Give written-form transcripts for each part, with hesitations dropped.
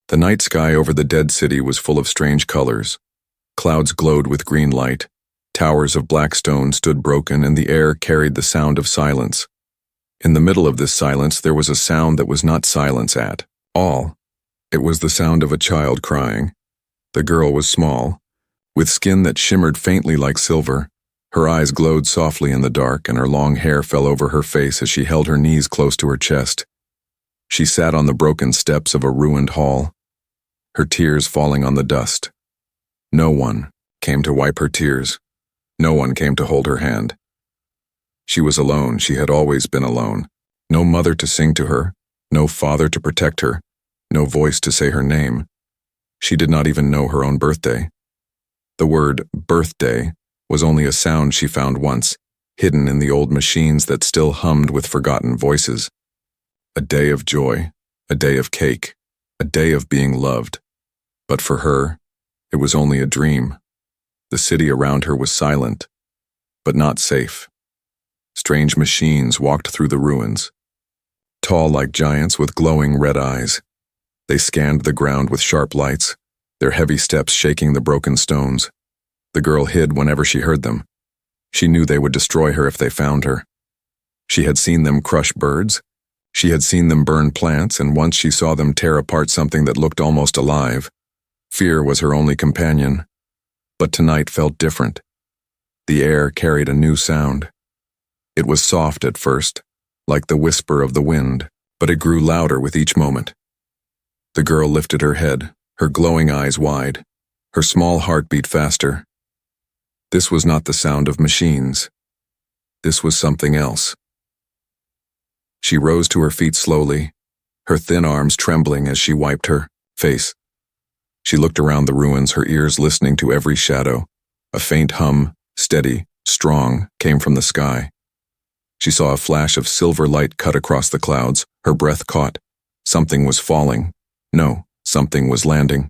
The night sky over the dead city was full of strange colors. Clouds glowed with green light. Towers of black stone stood broken, and the air carried the sound of silence. In the middle of this silence, there was a sound that was not silence at all. It was the sound of a child crying. The girl was small, with skin that shimmered faintly like silver. Her eyes glowed softly in the dark, and her long hair fell over her face as she held her knees close to her chest. She sat on the broken steps of a ruined hall, her tears falling on the dust. No one came to wipe her tears. No one came to hold her hand. She was alone. She had always been alone. No mother to sing to her, no father to protect her, no voice to say her name. She did not even know her own birthday. The word birthday was only a sound she found once, hidden in the old machines that still hummed with forgotten voices. A day of joy, a day of cake, a day of being loved. But for her, it was only a dream. The city around her was silent, but not safe. Strange machines walked through the ruins, tall like giants with glowing red eyes. They scanned the ground with sharp lights, their heavy steps shaking the broken stones. The girl hid whenever she heard them. She knew they would destroy her if they found her. She had seen them crush birds. She had seen them burn plants, and once she saw them tear apart something that looked almost alive. Fear was her only companion. But tonight felt different. The air carried a new sound. It was soft at first, like the whisper of the wind, but it grew louder with each moment. The girl lifted her head, her glowing eyes wide. Her small heart beat faster. This was not the sound of machines. This was something else. She rose to her feet slowly, her thin arms trembling as she wiped her face. She looked around the ruins, her ears listening to every shadow. A faint hum, steady, strong, came from the sky. She saw a flash of silver light cut across the clouds. Her breath caught. Something was falling. No, something was landing.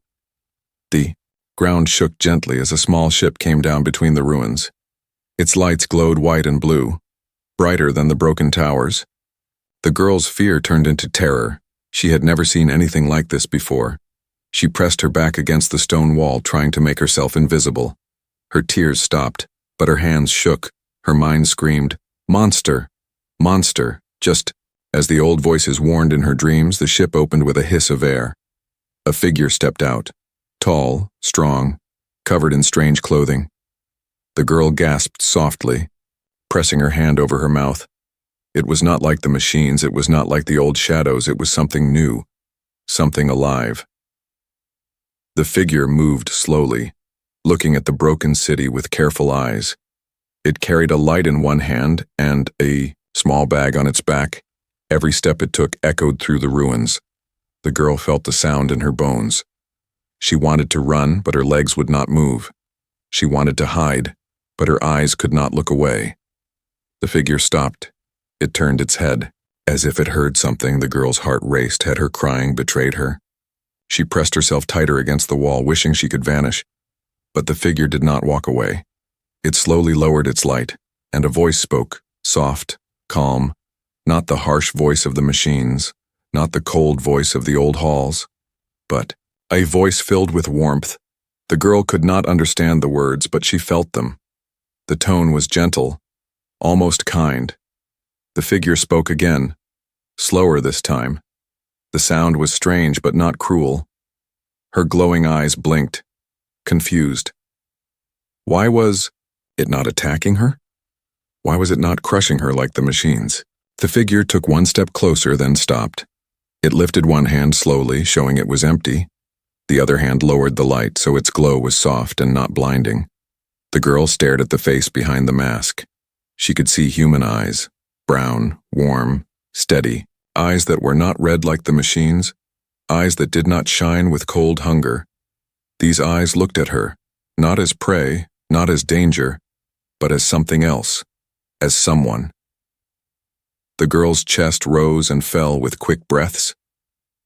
The ground shook gently as a small ship came down between the ruins. Its lights glowed white and blue, brighter than the broken towers. The girl's fear turned into terror. She had never seen anything like this before. She pressed her back against the stone wall, trying to make herself invisible. Her tears stopped, but her hands shook. Her mind screamed, "Monster! Monster!" Just as the old voices warned in her dreams, the ship opened with a hiss of air. A figure stepped out, tall, strong, covered in strange clothing. The girl gasped softly, pressing her hand over her mouth. It was not like the machines, it was not like the old shadows, it was something new, something alive. The figure moved slowly, looking at the broken city with careful eyes. It carried a light in one hand and a small bag on its back. Every step it took echoed through the ruins. The girl felt the sound in her bones. She wanted to run, but her legs would not move. She wanted to hide, but her eyes could not look away. The figure stopped. It turned its head. As if it heard something, the girl's heart raced. Had her crying betrayed her? She pressed herself tighter against the wall, wishing she could vanish. But the figure did not walk away. It slowly lowered its light, and a voice spoke, soft, calm, not the harsh voice of the machines, not the cold voice of the old halls, but a voice filled with warmth. The girl could not understand the words, but she felt them. The tone was gentle, almost kind. The figure spoke again, slower this time. The sound was strange but not cruel. Her glowing eyes blinked, confused. Why was it not attacking her? Why was it not crushing her like the machines? The figure took one step closer, then stopped. It lifted one hand slowly, showing it was empty. The other hand lowered the light so its glow was soft and not blinding. The girl stared at the face behind the mask. She could see human eyes, brown, warm, steady, eyes that were not red like the machines, eyes that did not shine with cold hunger. These eyes looked at her, not as prey, not as danger, but as something else, as someone. The girl's chest rose and fell with quick breaths.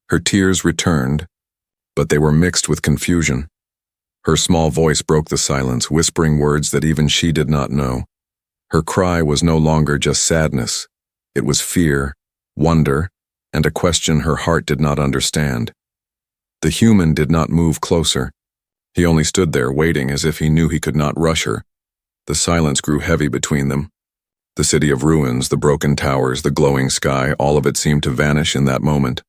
Her tears returned, but they were mixed with confusion. Her small voice broke the silence, whispering words that even she did not know. Her cry was no longer just sadness. It was fear, wonder, and a question her heart did not understand. The human did not move closer. He only stood there waiting as if he knew he could not rush her. The silence grew heavy between them. The city of ruins, the broken towers, the glowing sky, all of it seemed to vanish in that moment.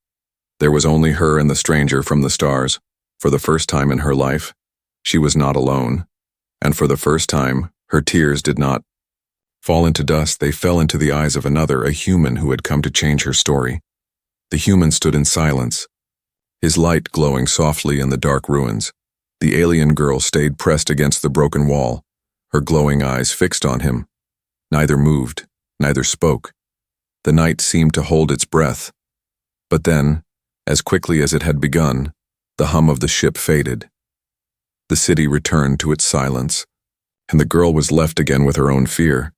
There was only her and the stranger from the stars. For the first time in her life, she was not alone. And for the first time, her tears did not fall into dust. They fell into the eyes of another, a human who had come to change her story. The human stood in silence, his light glowing softly in the dark ruins. The alien girl stayed pressed against the broken wall, her glowing eyes fixed on him. Neither moved, neither spoke. The night seemed to hold its breath. But then, as quickly as it had begun, the hum of the ship faded. The city returned to its silence, and the girl was left again with her own fear.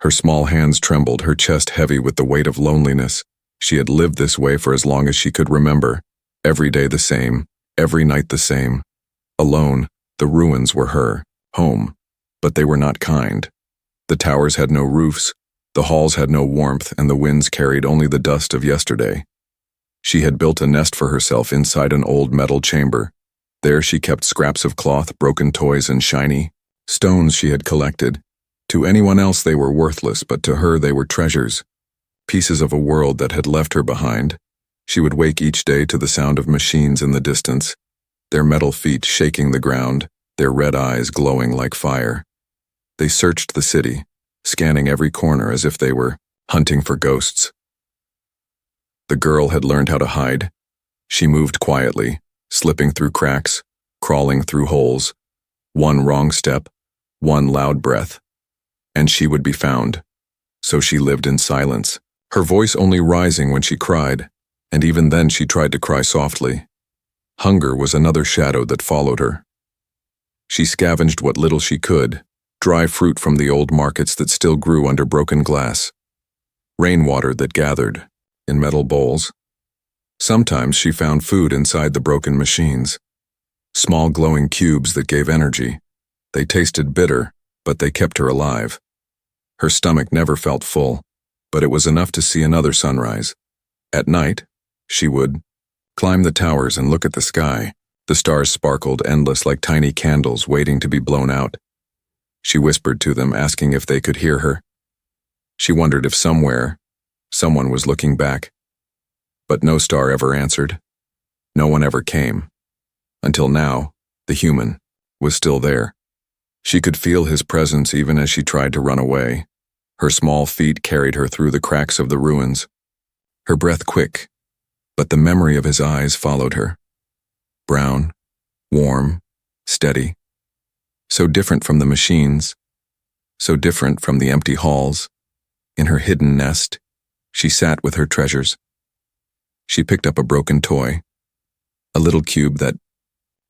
Her small hands trembled, her chest heavy with the weight of loneliness. She had lived this way for as long as she could remember. Every day the same, every night the same. Alone, the ruins were her home, but they were not kind. The towers had no roofs, the halls had no warmth, and the winds carried only the dust of yesterday. She had built a nest for herself inside an old metal chamber. There she kept scraps of cloth, broken toys, and shiny stones she had collected. To anyone else they were worthless, but to her they were treasures, pieces of a world that had left her behind. She would wake each day to the sound of machines in the distance, their metal feet shaking the ground, their red eyes glowing like fire. They searched the city, scanning every corner as if they were hunting for ghosts. The girl had learned how to hide. She moved quietly, slipping through cracks, crawling through holes. One wrong step, one loud breath, and she would be found. So she lived in silence, her voice only rising when she cried, and even then she tried to cry softly. Hunger was another shadow that followed her. She scavenged what little she could, dry fruit from the old markets that still grew under broken glass, rainwater that gathered in metal bowls. Sometimes she found food inside the broken machines, small glowing cubes that gave energy. They tasted bitter, but they kept her alive. Her stomach never felt full, but it was enough to see another sunrise. At night, she would climb the towers and look at the sky. The stars sparkled endless like tiny candles waiting to be blown out. She whispered to them, asking if they could hear her. She wondered if somewhere, someone was looking back. But no star ever answered. No one ever came. Until now, the human was still there. She could feel his presence even as she tried to run away. Her small feet carried her through the cracks of the ruins. Her breath quick, but the memory of his eyes followed her. Brown, warm, steady. So different from the machines, so different from the empty halls. In her hidden nest, she sat with her treasures. She picked up a broken toy, a little cube that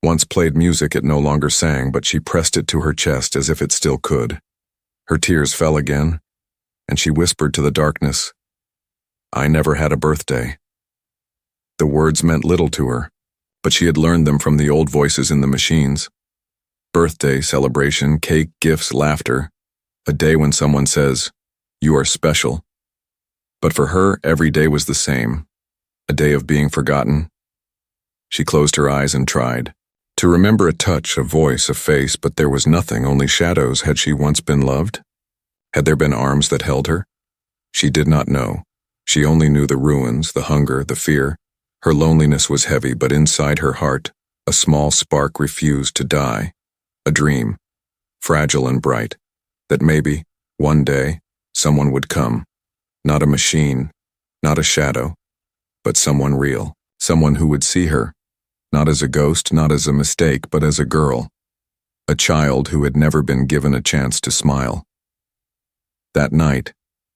once played music it no longer sang, but she pressed it to her chest as if it still could. Her tears fell again, and she whispered to the darkness, "I never had a birthday." The words meant little to her, but she had learned them from the old voices in the machines. Birthday, celebration, cake, gifts, laughter. A day when someone says, "You are special." But for her, every day was the same. A day of being forgotten. She closed her eyes and tried to remember a touch, a voice, a face, but there was nothing, only shadows. Had she once been loved? Had there been arms that held her? She did not know. She only knew the ruins, the hunger, the fear. Her loneliness was heavy, but inside her heart, a small spark refused to die. A dream, fragile and bright, that maybe, one day, someone would come. Not a machine, not a shadow, but someone real, someone who would see her, not as a ghost, not as a mistake, but as a girl, a child who had never been given a chance to smile. That night,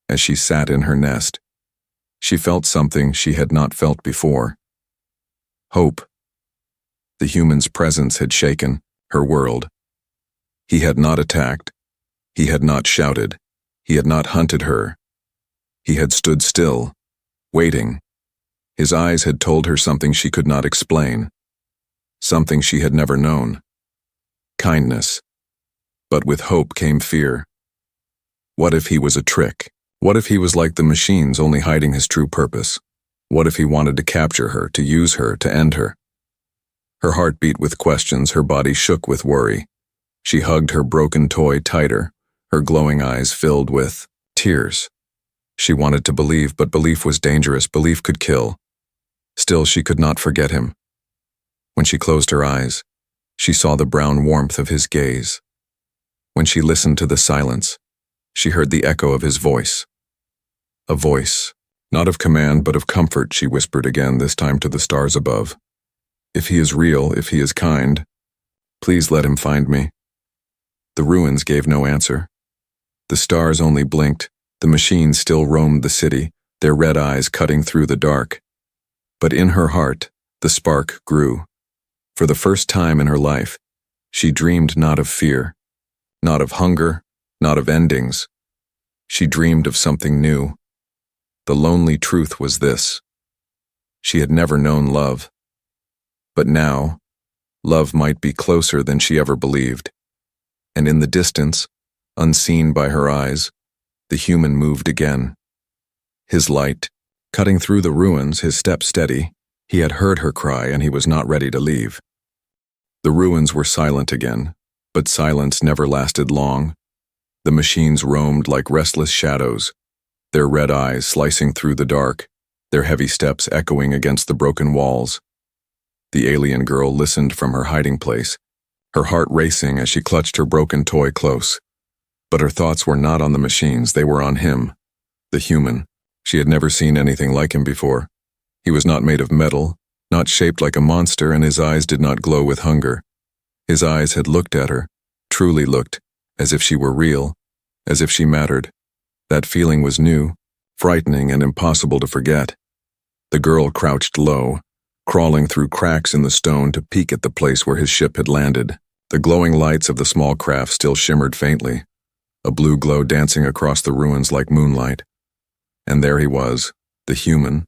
as she sat in her nest, she felt something she had not felt before. Hope. The human's presence had shaken her world. He had not attacked. He had not shouted. He had not hunted her. He had stood still, waiting. His eyes had told her something she could not explain, something she had never known. Kindness. But with hope came fear. What if he was a trick? What if he was like the machines, only hiding his true purpose? What if he wanted to capture her, to use her, to end her? Her heart beat with questions, her body shook with worry. She hugged her broken toy tighter, her glowing eyes filled with tears. She wanted to believe, but belief was dangerous. Belief could kill. Still, she could not forget him. When she closed her eyes, she saw the brown warmth of his gaze. When she listened to the silence, she heard the echo of his voice. A voice, not of command but of comfort, she whispered again, this time to the stars above. If he is real, if he is kind, please let him find me. The ruins gave no answer. The stars only blinked. The machines still roamed the city, their red eyes cutting through the dark. But in her heart, the spark grew. For the first time in her life, she dreamed not of fear, not of hunger, not of endings. She dreamed of something new. The lonely truth was this: she had never known love. But now, love might be closer than she ever believed. And in the distance, unseen by her eyes, the human moved again. His light, cutting through the ruins, his step steady. He had heard her cry, and he was not ready to leave. The ruins were silent again, but silence never lasted long. The machines roamed like restless shadows, their red eyes slicing through the dark, their heavy steps echoing against the broken walls. The alien girl listened from her hiding place, her heart racing as she clutched her broken toy close. But her thoughts were not on the machines, they were on him, the human. She had never seen anything like him before. He was not made of metal, not shaped like a monster, and his eyes did not glow with hunger. His eyes had looked at her, truly looked, as if she were real, as if she mattered. That feeling was new, frightening, and impossible to forget. The girl crouched low, crawling through cracks in the stone to peek at the place where his ship had landed. The glowing lights of the small craft still shimmered faintly, a blue glow dancing across the ruins like moonlight. And there he was, the human.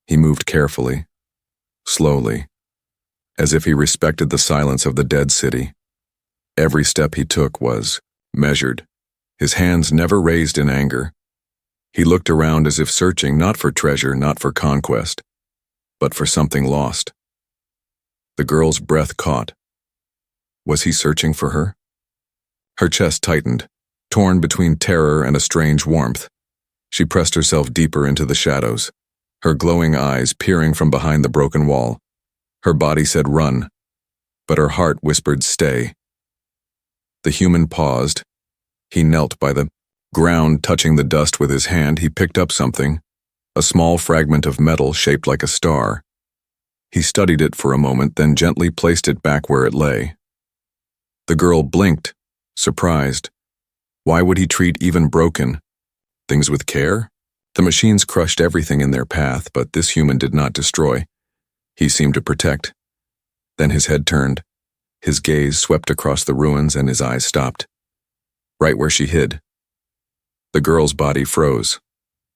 He moved carefully, slowly, as if he respected the silence of the dead city. Every step he took was measured, his hands never raised in anger. He looked around as if searching not for treasure, not for conquest, but for something lost. The girl's breath caught. Was he searching for her? Her chest tightened, torn between terror and a strange warmth. She pressed herself deeper into the shadows, her glowing eyes peering from behind the broken wall. Her body said run, but her heart whispered stay. The human paused. He knelt by the ground, touching the dust with his hand. He picked up something, a small fragment of metal shaped like a star. He studied it for a moment, then gently placed it back where it lay. The girl blinked, surprised. Why would he treat even broken things with care? The machines crushed everything in their path, but this human did not destroy. He seemed to protect. Then his head turned. His gaze swept across the ruins and his eyes stopped, right where she hid. The girl's body froze,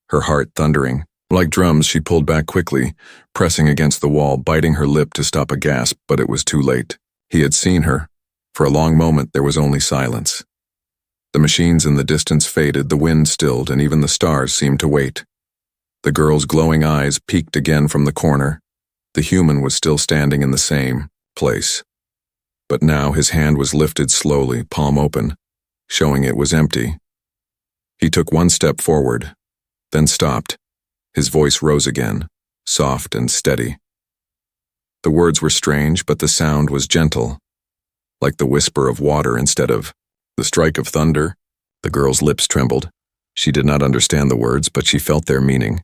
her heart thundering. Like drums, she pulled back quickly, pressing against the wall, biting her lip to stop a gasp, but it was too late. He had seen her. For a long moment, there was only silence. The machines in the distance faded, the wind stilled, and even the stars seemed to wait. The girl's glowing eyes peeked again from the corner. The human was still standing in the same place. But now his hand was lifted slowly, palm open, showing it was empty. He took one step forward, then stopped. His voice rose again, soft and steady. The words were strange, but the sound was gentle, like the whisper of water instead of the strike of thunder. The girl's lips trembled. She did not understand the words, but she felt their meaning.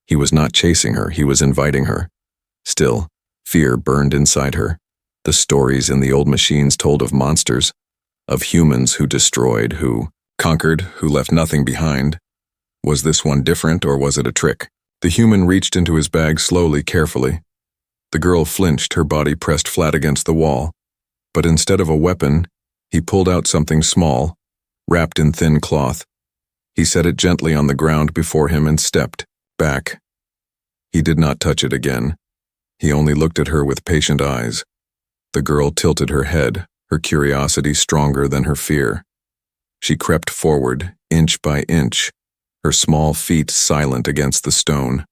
He was not chasing her, he was inviting her. Still, fear burned inside her. The stories in the old machines told of monsters, of humans who destroyed, who conquered, who left nothing behind. Was this one different, or was it a trick? The human reached into his bag slowly, carefully. The girl flinched, her body pressed flat against the wall. But instead of a weapon, he pulled out something small, wrapped in thin cloth. He set it gently on the ground before him and stepped back. He did not touch it again. He only looked at her with patient eyes. The girl tilted her head, her curiosity stronger than her fear. She crept forward, inch by inch, her small feet silent against the stone.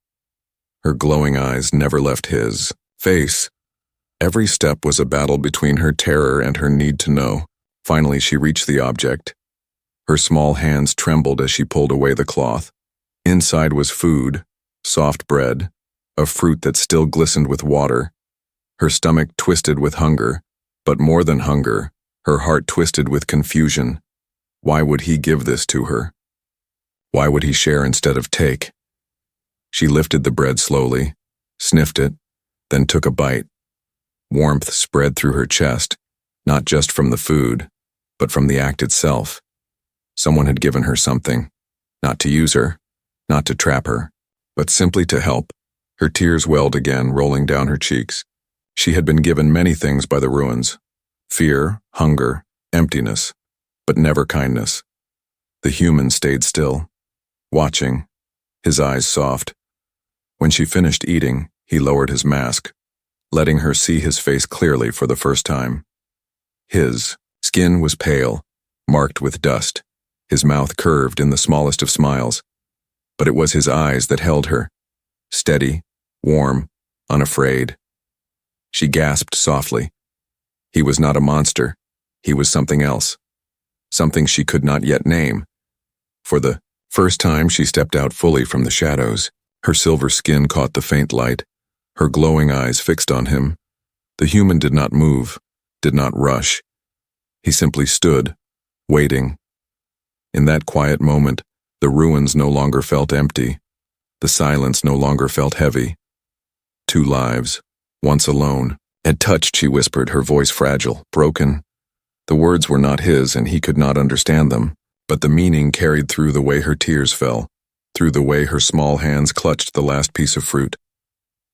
Her glowing eyes never left his face. Every step was a battle between her terror and her need to know. Finally, she reached the object. Her small hands trembled as she pulled away the cloth. Inside was food, soft bread, a fruit that still glistened with water. Her stomach twisted with hunger, but more than hunger, her heart twisted with confusion. Why would he give this to her? Why would he share instead of take? She lifted the bread slowly, sniffed it, then took a bite. Warmth spread through her chest, not just from the food, but from the act itself. Someone had given her something, not to use her, not to trap her, but simply to help. Her tears welled again, rolling down her cheeks. She had been given many things by the ruins: fear, hunger, emptiness, but never kindness. The human stayed still, watching, his eyes soft. When she finished eating, he lowered his mask, letting her see his face clearly for the first time. His skin was pale, marked with dust, his mouth curved in the smallest of smiles. But it was his eyes that held her, steady, warm, unafraid. She gasped softly. He was not a monster. He was something else. Something she could not yet name. For the first time, she stepped out fully from the shadows. Her silver skin caught the faint light, her glowing eyes fixed on him. The human did not move, did not rush. He simply stood, waiting. In that quiet moment, the ruins no longer felt empty. The silence no longer felt heavy. Two lives, once alone, had touched, she whispered, her voice fragile, broken. The words were not his, and he could not understand them, but the meaning carried through the way her tears fell, through the way her small hands clutched the last piece of fruit,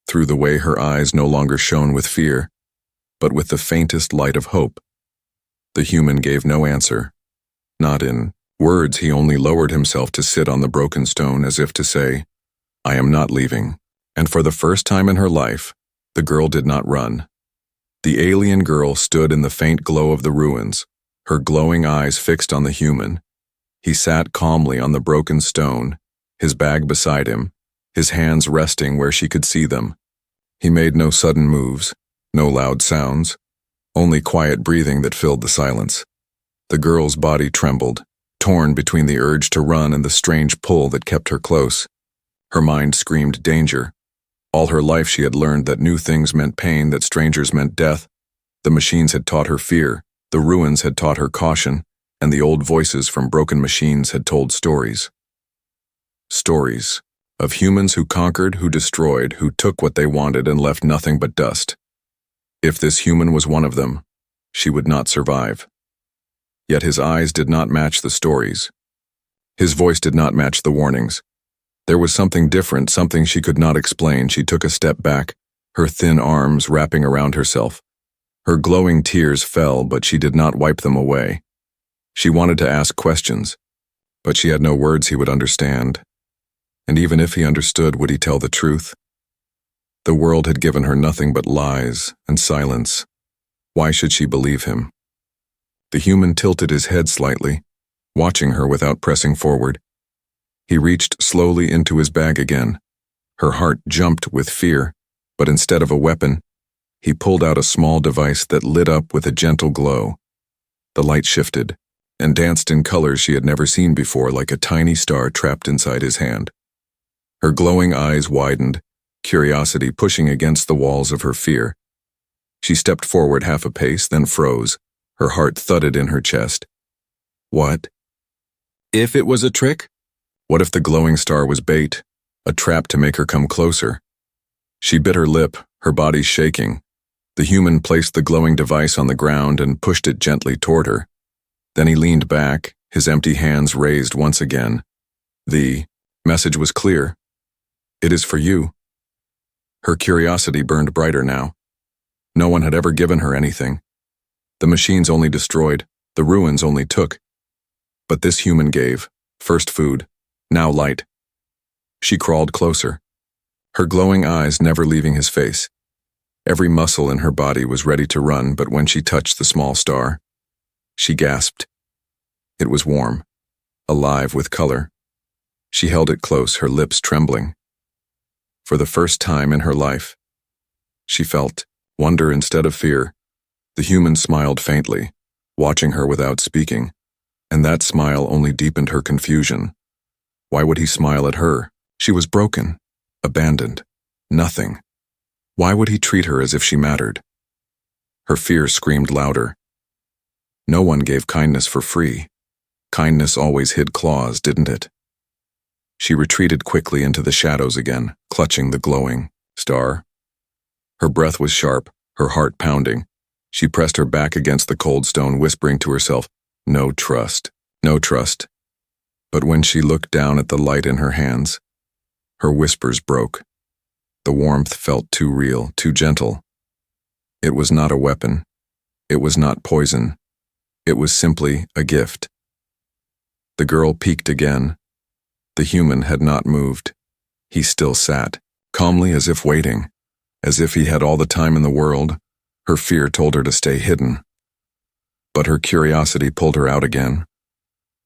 through the way her eyes no longer shone with fear, but with the faintest light of hope. The human gave no answer. Not in words, he only lowered himself to sit on the broken stone as if to say, "I am not leaving." And for the first time in her life, the girl did not run. The alien girl stood in the faint glow of the ruins, her glowing eyes fixed on the human. He sat calmly on the broken stone, his bag beside him, his hands resting where she could see them. He made no sudden moves, no loud sounds, only quiet breathing that filled the silence. The girl's body trembled, torn between the urge to run and the strange pull that kept her close. Her mind screamed danger. All her life she had learned that new things meant pain, that strangers meant death. The machines had taught her fear, the ruins had taught her caution, and the old voices from broken machines had told stories. Stories of humans who conquered, who destroyed, who took what they wanted and left nothing but dust. If this human was one of them, she would not survive. Yet his eyes did not match the stories. His voice did not match the warnings. There was something different, something she could not explain. She took a step back, her thin arms wrapping around herself. Her glowing tears fell, but she did not wipe them away. She wanted to ask questions, but she had no words he would understand. And even if he understood, would he tell the truth? The world had given her nothing but lies and silence. Why should she believe him? The human tilted his head slightly, watching her without pressing forward. He reached slowly into his bag again. Her heart jumped with fear, but instead of a weapon, he pulled out a small device that lit up with a gentle glow. The light shifted and danced in colors she had never seen before, like a tiny star trapped inside his hand. Her glowing eyes widened, curiosity pushing against the walls of her fear. She stepped forward half a pace, then froze. Her heart thudded in her chest. What if it was a trick? What if the glowing star was bait, a trap to make her come closer? She bit her lip, her body shaking. The human placed the glowing device on the ground and pushed it gently toward her. Then he leaned back, his empty hands raised once again. The message was clear. It is for you. Her curiosity burned brighter now. No one had ever given her anything. The machines only destroyed, the ruins only took. But this human gave, first food, now light. She crawled closer, her glowing eyes never leaving his face. Every muscle in her body was ready to run, but when she touched the small star, she gasped. It was warm, alive with color. She held it close, her lips trembling. For the first time in her life, she felt wonder instead of fear. The human smiled faintly, watching her without speaking, and that smile only deepened her confusion. Why would he smile at her? She was broken, abandoned, nothing. Why would he treat her as if she mattered? Her fear screamed louder. No one gave kindness for free. Kindness always hid claws, didn't it? She retreated quickly into the shadows again, clutching the glowing star. Her breath was sharp, her heart pounding. She pressed her back against the cold stone, whispering to herself, "No trust, no trust." But when she looked down at the light in her hands, her whispers broke. The warmth felt too real, too gentle. It was not a weapon. It was not poison. It was simply a gift. The girl peeked again. The human had not moved. He still sat, calmly as if waiting, as if he had all the time in the world. Her fear told her to stay hidden. But her curiosity pulled her out again.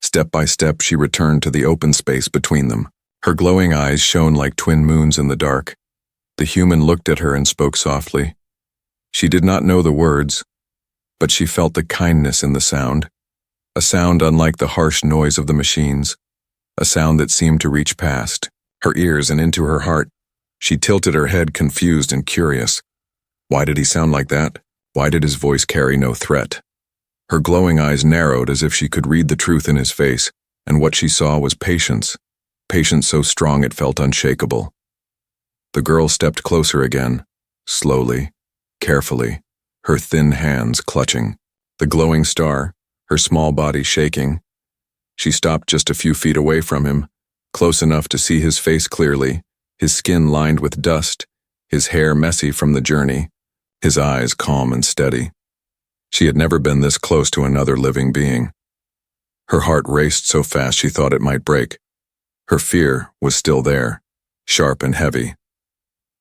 Step by step, she returned to the open space between them. Her glowing eyes shone like twin moons in the dark. The human looked at her and spoke softly. She did not know the words, but she felt the kindness in the sound, a sound unlike the harsh noise of the machines, a sound that seemed to reach past her ears and into her heart. She tilted her head, confused and curious. Why did he sound like that? Why did his voice carry no threat? Her glowing eyes narrowed as if she could read the truth in his face, and what she saw was patience, patience so strong it felt unshakable. The girl stepped closer again, slowly, carefully, her thin hands clutching the glowing star, her small body shaking. She stopped just a few feet away from him, close enough to see his face clearly, his skin lined with dust, his hair messy from the journey, his eyes calm and steady. She had never been this close to another living being. Her heart raced so fast she thought it might break. Her fear was still there, sharp and heavy.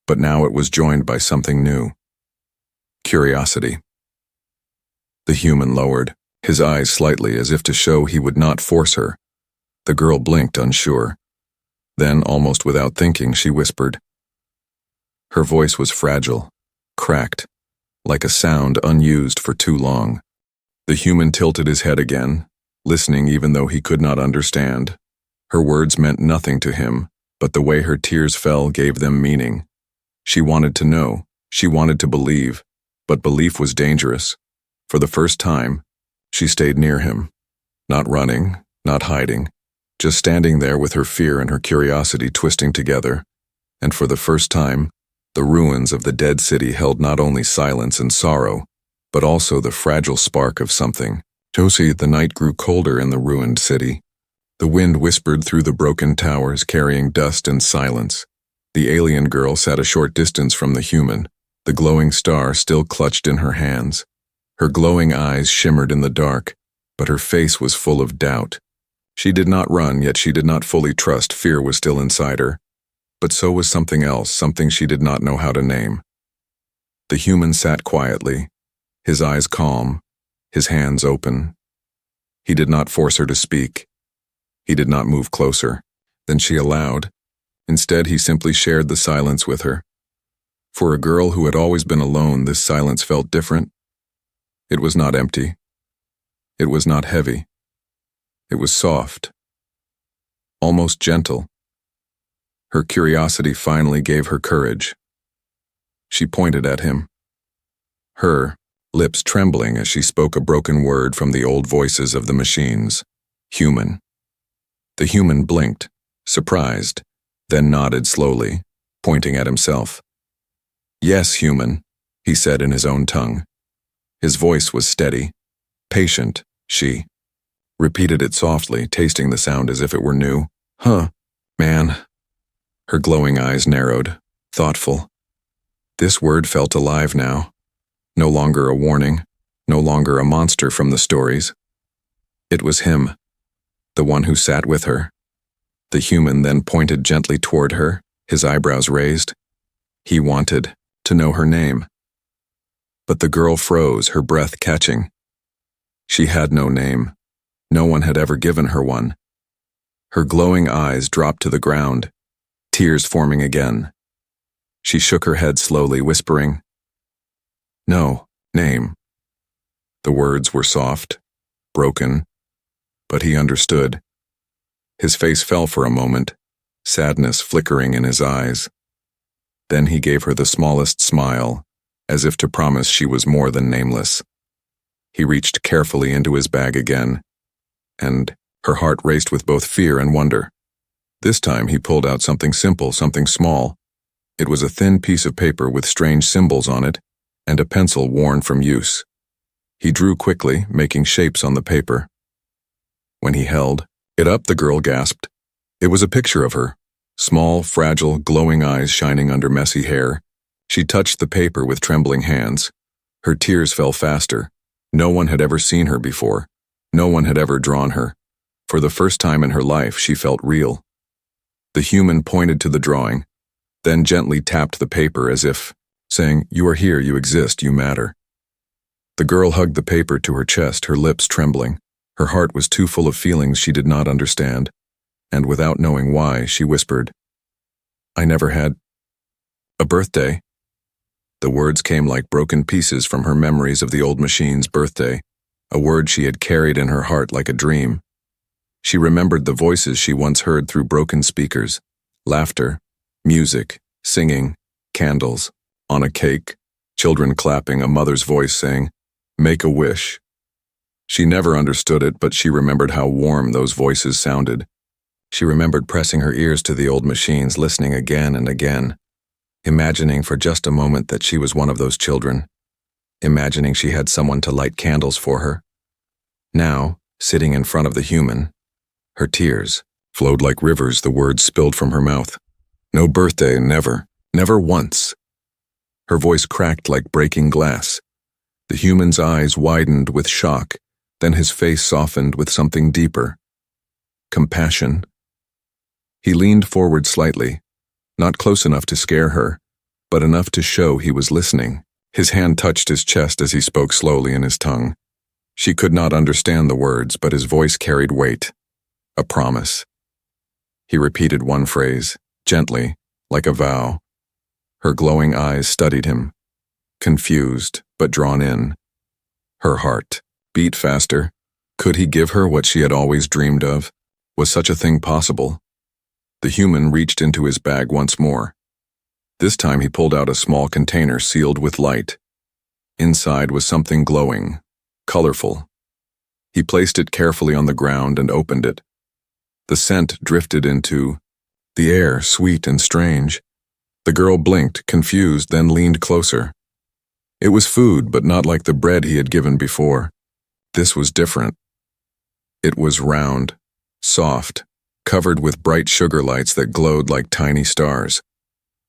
But now it was joined by something new. Curiosity. The human lowered, his eyes slightly as if to show he would not force her. The girl blinked, unsure. Then, almost without thinking, she whispered. Her voice was fragile, cracked, like a sound unused for too long. The human tilted his head again, listening even though he could not understand. Her words meant nothing to him, but the way her tears fell gave them meaning. She wanted to know, she wanted to believe, but belief was dangerous. For the first time, she stayed near him, not running, not hiding, just standing there with her fear and her curiosity twisting together. And for the first time, the ruins of the dead city held not only silence and sorrow, but also the fragile spark of something. Josie, the night grew colder in the ruined city. The wind whispered through the broken towers, carrying dust and silence. The alien girl sat a short distance from the human, the glowing star still clutched in her hands. Her glowing eyes shimmered in the dark, but her face was full of doubt. She did not run, yet she did not fully trust. Fear was still inside her. But so was something else, something she did not know how to name. The human sat quietly, his eyes calm, his hands open. He did not force her to speak. He did not move closer. Then she allowed. Instead, he simply shared the silence with her. For a girl who had always been alone, this silence felt different. It was not empty. It was not heavy. It was soft, almost gentle. Her curiosity finally gave her courage. She pointed at him, her lips trembling as she spoke a broken word from the old voices of the machines. Human. The human blinked, surprised, then nodded slowly, pointing at himself. Yes, human, he said in his own tongue. His voice was steady, patient. She repeated it softly, tasting the sound as if it were new. Huh, man. Her glowing eyes narrowed, thoughtful. This word felt alive now. No longer a warning, no longer a monster from the stories. It was him, the one who sat with her. The human then pointed gently toward her, his eyebrows raised. He wanted to know her name. But the girl froze, her breath catching. She had no name. No one had ever given her one. Her glowing eyes dropped to the ground, tears forming again. She shook her head slowly, whispering, No, name. The words were soft, broken, but he understood. His face fell for a moment, sadness flickering in his eyes. Then he gave her the smallest smile, as if to promise she was more than nameless. He reached carefully into his bag again, and her heart raced with both fear and wonder. This time he pulled out something simple, something small. It was a thin piece of paper with strange symbols on it, and a pencil worn from use. He drew quickly, making shapes on the paper. When he held it up, the girl gasped. It was a picture of her, small, fragile, glowing eyes shining under messy hair. She touched the paper with trembling hands. Her tears fell faster. No one had ever seen her before. No one had ever drawn her. For the first time in her life, she felt real. The human pointed to the drawing, then gently tapped the paper as if saying, "You are here, you exist, you matter." The girl hugged the paper to her chest, her lips trembling. Her heart was too full of feelings she did not understand, and without knowing why, she whispered, "I never had a birthday." The words came like broken pieces from her memories of the old machine's birthday, a word she had carried in her heart like a dream. She remembered the voices she once heard through broken speakers, laughter, music, singing, candles, on a cake, children clapping, a mother's voice saying, "Make a wish." She never understood it, but she remembered how warm those voices sounded. She remembered pressing her ears to the old machines, listening again and again, imagining for just a moment that she was one of those children, imagining she had someone to light candles for her. Now, sitting in front of the human, her tears flowed like rivers, the words spilled from her mouth. No birthday, never, never once. Her voice cracked like breaking glass. The human's eyes widened with shock, then his face softened with something deeper. Compassion. He leaned forward slightly, not close enough to scare her, but enough to show he was listening. His hand touched his chest as he spoke slowly in his tongue. She could not understand the words, but his voice carried weight. A promise. He repeated one phrase, gently, like a vow. Her glowing eyes studied him, confused but drawn in. Her heart beat faster. Could he give her what she had always dreamed of? Was such a thing possible? The human reached into his bag once more. This time he pulled out a small container sealed with light. Inside was something glowing, colorful. He placed it carefully on the ground and opened it. The scent drifted into the air, sweet and strange. The girl blinked, confused, then leaned closer. It was food, but not like the bread he had given before. This was different. It was round, soft, covered with bright sugar lights that glowed like tiny stars.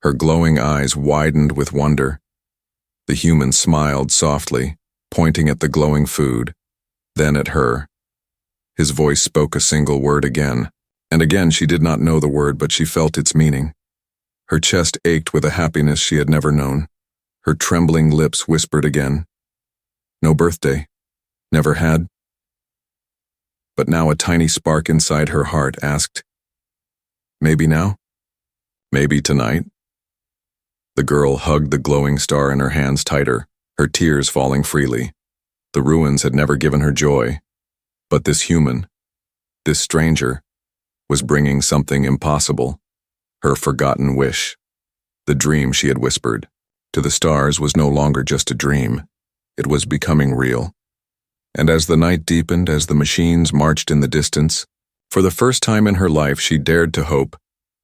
Her glowing eyes widened with wonder. The human smiled softly, pointing at the glowing food, then at her. His voice spoke a single word again, and again she did not know the word, but she felt its meaning. Her chest ached with a happiness she had never known. Her trembling lips whispered again, "No birthday. Never had." But now a tiny spark inside her heart asked, "Maybe now? Maybe tonight?" The girl hugged the glowing star in her hands tighter, her tears falling freely. The ruins had never given her joy, but this human, this stranger, was bringing something impossible. Her forgotten wish. The dream she had whispered to the stars was no longer just a dream. It was becoming real. And as the night deepened, as the machines marched in the distance, for the first time in her life she dared to hope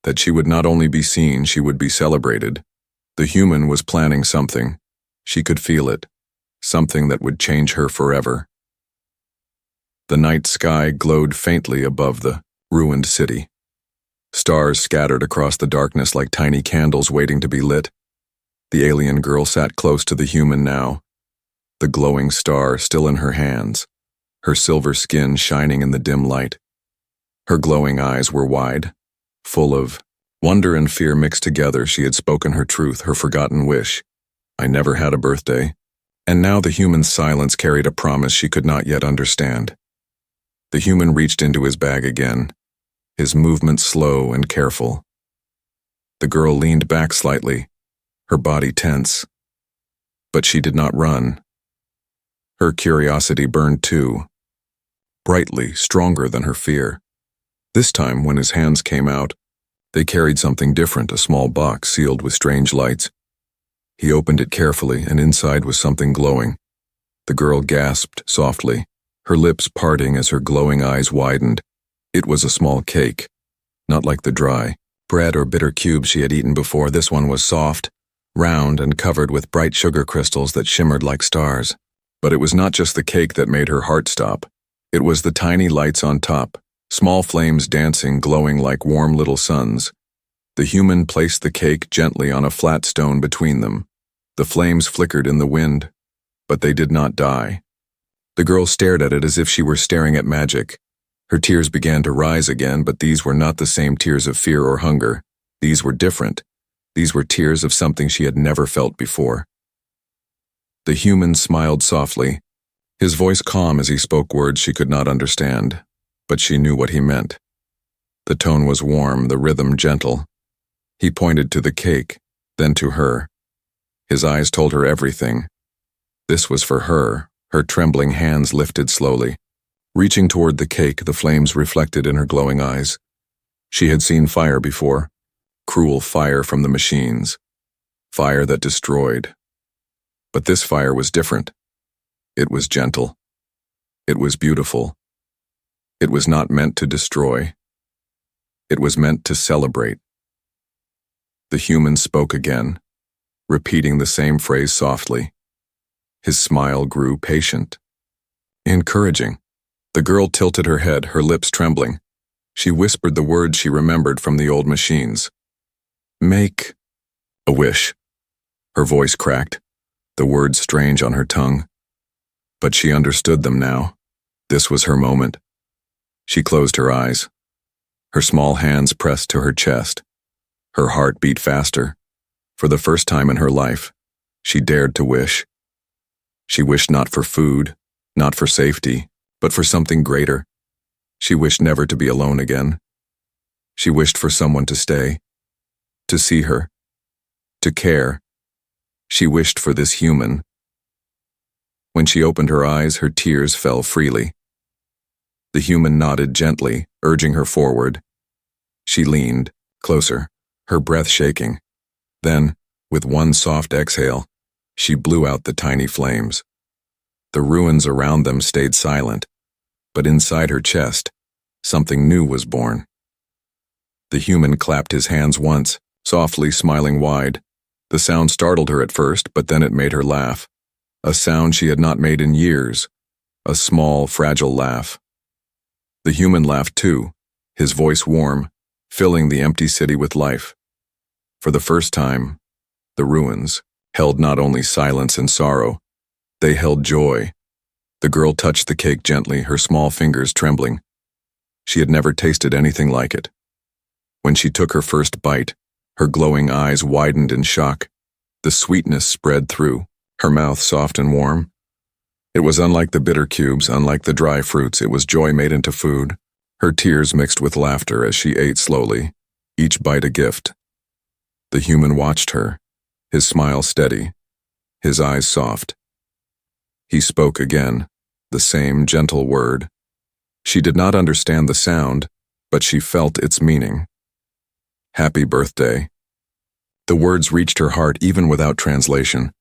that she would not only be seen, she would be celebrated. The human was planning something. She could feel it, something that would change her forever. The night sky glowed faintly above the ruined city. Stars scattered across the darkness like tiny candles waiting to be lit. The alien girl sat close to the human now, the glowing star still in her hands, her silver skin shining in the dim light. Her glowing eyes were wide, full of wonder and fear mixed together. She had spoken her truth, her forgotten wish. I never had a birthday. And now the human's silence carried a promise she could not yet understand. The human reached into his bag again, his movements slow and careful. The girl leaned back slightly, her body tense. But she did not run. Her curiosity burned too, brightly, stronger than her fear. This time, when his hands came out, they carried something different, a small box sealed with strange lights. He opened it carefully, and inside was something glowing. The girl gasped softly, her lips parting as her glowing eyes widened. It was a small cake, not like the dry bread or bitter cubes she had eaten before. This one was soft, round, and covered with bright sugar crystals that shimmered like stars. But it was not just the cake that made her heart stop. It was the tiny lights on top, small flames dancing, glowing like warm little suns. The human placed the cake gently on a flat stone between them. The flames flickered in the wind, but they did not die. The girl stared at it as if she were staring at magic. Her tears began to rise again, but these were not the same tears of fear or hunger. These were different. These were tears of something she had never felt before. The human smiled softly, his voice calm as he spoke words she could not understand, but she knew what he meant. The tone was warm, the rhythm gentle. He pointed to the cake, then to her. His eyes told her everything. This was for her. Her trembling hands lifted slowly. Reaching toward the cake, the flames reflected in her glowing eyes. She had seen fire before, cruel fire from the machines, fire that destroyed. But this fire was different. It was gentle. It was beautiful. It was not meant to destroy. It was meant to celebrate. The human spoke again, repeating the same phrase softly. His smile grew patient, encouraging. The girl tilted her head, her lips trembling. She whispered the words she remembered from the old machines. Make a wish. Her voice cracked, the words strange on her tongue. But she understood them now. This was her moment. She closed her eyes. Her small hands pressed to her chest. Her heart beat faster. For the first time in her life, she dared to wish. She wished not for food, not for safety, but for something greater. She wished never to be alone again. She wished for someone to stay, to see her, to care. She wished for this human. When she opened her eyes, her tears fell freely. The human nodded gently, urging her forward. She leaned, closer, her breath shaking. Then, with one soft exhale, she blew out the tiny flames. The ruins around them stayed silent, but inside her chest, something new was born. The human clapped his hands once, softly, smiling wide. The sound startled her at first, but then it made her laugh. A sound she had not made in years, a small, fragile laugh. The human laughed too, his voice warm, filling the empty city with life. For the first time, the ruins held not only silence and sorrow, they held joy. The girl touched the cake gently, her small fingers trembling. She had never tasted anything like it. When she took her first bite, her glowing eyes widened in shock. The sweetness spread through, her mouth soft and warm. It was unlike the bitter cubes, unlike the dry fruits. It was joy made into food. Her tears mixed with laughter as she ate slowly, each bite a gift. The human watched her, his smile steady, his eyes soft. He spoke again, the same gentle word. She did not understand the sound, but she felt its meaning. Happy birthday. The words reached her heart even without translation.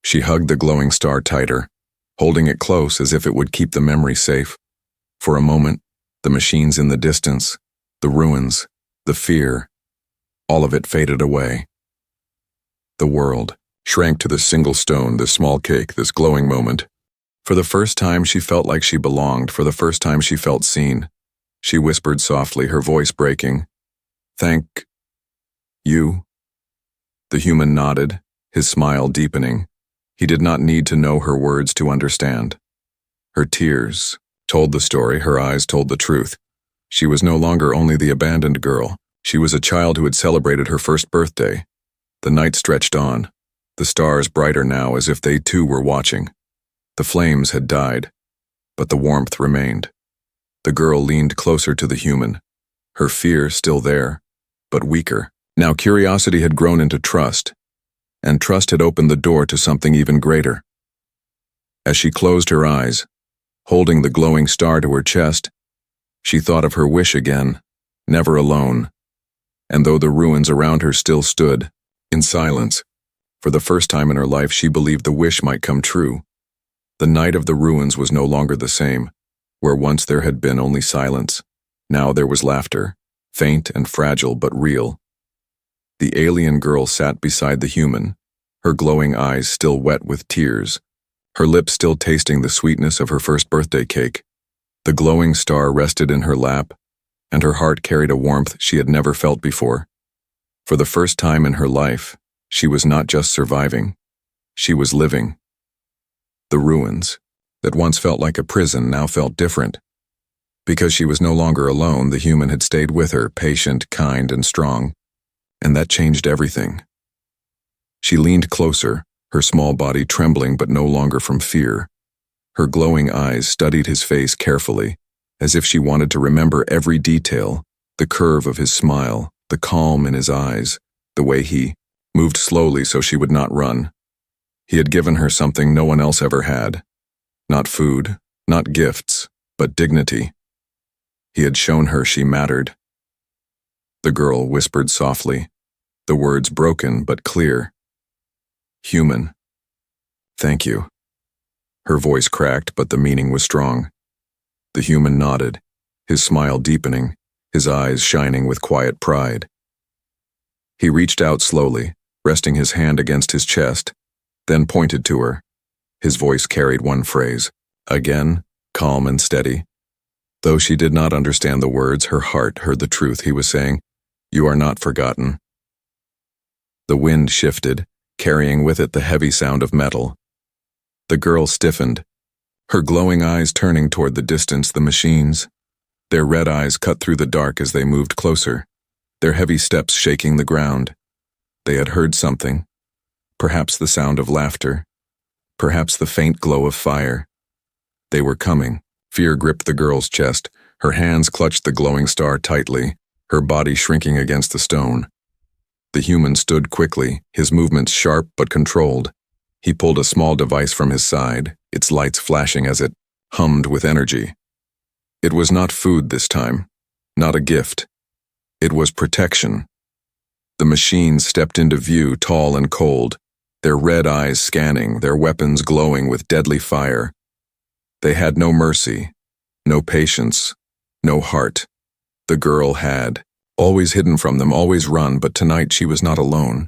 She hugged the glowing star tighter, holding it close as if it would keep the memory safe. For a moment, the machines in the distance, the ruins, the fear, all of it faded away. The world shrank to this single stone, this small cake, this glowing moment. For the first time she felt like she belonged, for the first time she felt seen. She whispered softly, her voice breaking, "Thank you." The human nodded, his smile deepening. He did not need to know her words to understand. Her tears told the story, her eyes told the truth. She was no longer only the abandoned girl. She was a child who had celebrated her first birthday. The night stretched on, the stars brighter now as if they too were watching. The flames had died, but the warmth remained. The girl leaned closer to the human, her fear still there, but weaker. Now curiosity had grown into trust, and trust had opened the door to something even greater. As she closed her eyes, holding the glowing star to her chest, she thought of her wish again, never alone. And though the ruins around her still stood, in silence, for the first time in her life she believed the wish might come true. The night of the ruins was no longer the same. Where once there had been only silence, now there was laughter, faint and fragile but real. The alien girl sat beside the human, her glowing eyes still wet with tears, her lips still tasting the sweetness of her first birthday cake. The glowing star rested in her lap, and her heart carried a warmth she had never felt before. For the first time in her life, she was not just surviving, she was living. The ruins, that once felt like a prison, now felt different. Because she was no longer alone, the human had stayed with her, patient, kind, and strong. And that changed everything. She leaned closer, her small body trembling but no longer from fear. Her glowing eyes studied his face carefully, as if she wanted to remember every detail, the curve of his smile, the calm in his eyes, the way he moved slowly so she would not run. He had given her something no one else ever had. Not food, not gifts, but dignity. He had shown her she mattered. The girl whispered softly, the words broken but clear. Human. Thank you. Her voice cracked, but the meaning was strong. The human nodded, his smile deepening, his eyes shining with quiet pride. He reached out slowly, resting his hand against his chest, then pointed to her. His voice carried one phrase, again, calm and steady. Though she did not understand the words, her heart heard the truth he was saying. You are not forgotten. The wind shifted, carrying with it the heavy sound of metal. The girl stiffened, her glowing eyes turning toward the distance, the machines. Their red eyes cut through the dark as they moved closer, their heavy steps shaking the ground. They had heard something, perhaps the sound of laughter, perhaps the faint glow of fire. They were coming. Fear gripped the girl's chest. Her hands clutched the glowing star tightly, her body shrinking against the stone. The human stood quickly, his movements sharp but controlled. He pulled a small device from his side, its lights flashing as it hummed with energy. It was not food this time, not a gift. It was protection. The machines stepped into view, tall and cold, their red eyes scanning, their weapons glowing with deadly fire. They had no mercy, no patience, no heart. The girl had, always hidden from them, always run, but tonight she was not alone.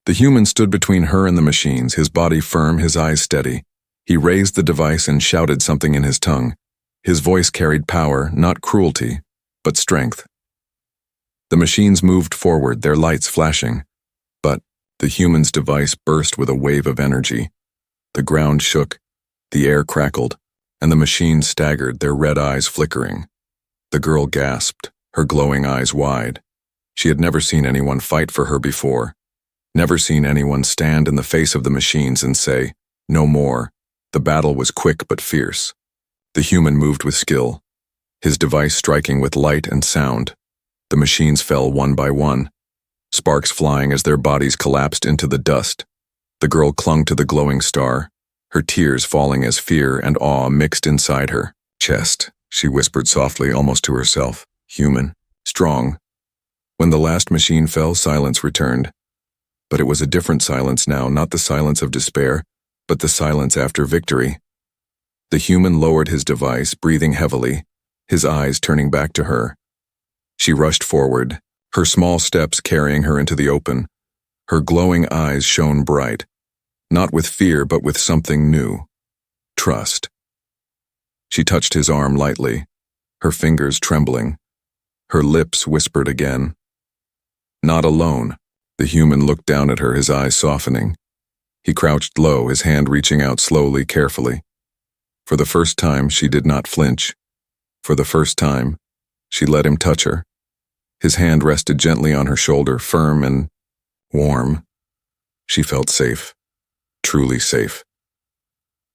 The human stood between her and the machines, his body firm, his eyes steady. He raised the device and shouted something in his tongue. His voice carried power, not cruelty, but strength. The machines moved forward, their lights flashing. But the human's device burst with a wave of energy. The ground shook, the air crackled, and the machines staggered, their red eyes flickering. The girl gasped, her glowing eyes wide. She had never seen anyone fight for her before, never seen anyone stand in the face of the machines and say, "No more." The battle was quick but fierce. The human moved with skill, his device striking with light and sound. The machines fell one by one, sparks flying as their bodies collapsed into the dust. The girl clung to the glowing star, her tears falling as fear and awe mixed inside her chest. She whispered softly, almost to herself, human, strong. When the last machine fell, silence returned. But it was a different silence now, not the silence of despair, but the silence after victory. The human lowered his device, breathing heavily, his eyes turning back to her. She rushed forward, her small steps carrying her into the open. Her glowing eyes shone bright, not with fear but with something new, trust. She touched his arm lightly, her fingers trembling. Her lips whispered again. Not alone. The human looked down at her, his eyes softening. He crouched low, his hand reaching out slowly, carefully. For the first time, she did not flinch. For the first time, she let him touch her. His hand rested gently on her shoulder, firm and warm. She felt safe, truly safe.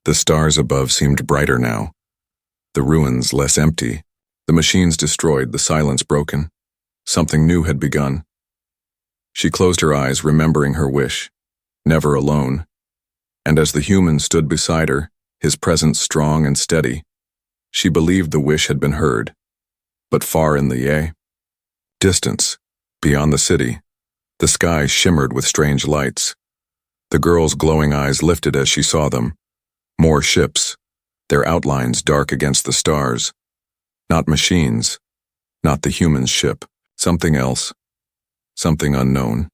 The stars above seemed brighter now. The ruins less empty, the machines destroyed, the silence broken. Something new had begun. She closed her eyes, remembering her wish. never alone. And as the human stood beside her, his presence strong and steady, she believed the wish had been heard. But far in the distance, beyond the city, the sky shimmered with strange lights. The girl's glowing eyes lifted as she saw them. More ships, their outlines dark against the stars. Not machines, not the human's ship, something else, something unknown.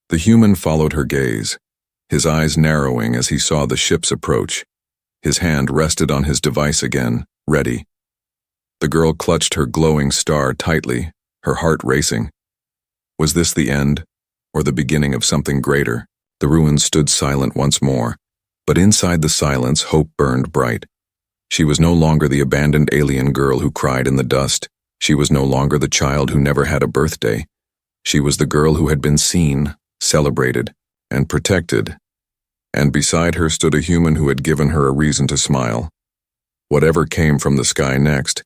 The human followed her gaze, his eyes narrowing as he saw the ships approach. His hand rested on his device again, ready. The girl clutched her glowing star tightly, her heart racing. Was this the end, or the beginning of something greater? The ruins stood silent once more, but inside the silence hope burned bright. She was no longer the abandoned alien girl who cried in the dust. She was no longer the child who never had a birthday. She was the girl who had been seen, celebrated, and protected. And beside her stood a human who had given her a reason to smile. Whatever came from the sky next,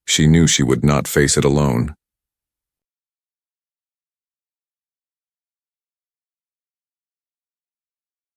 she knew she would not face it alone.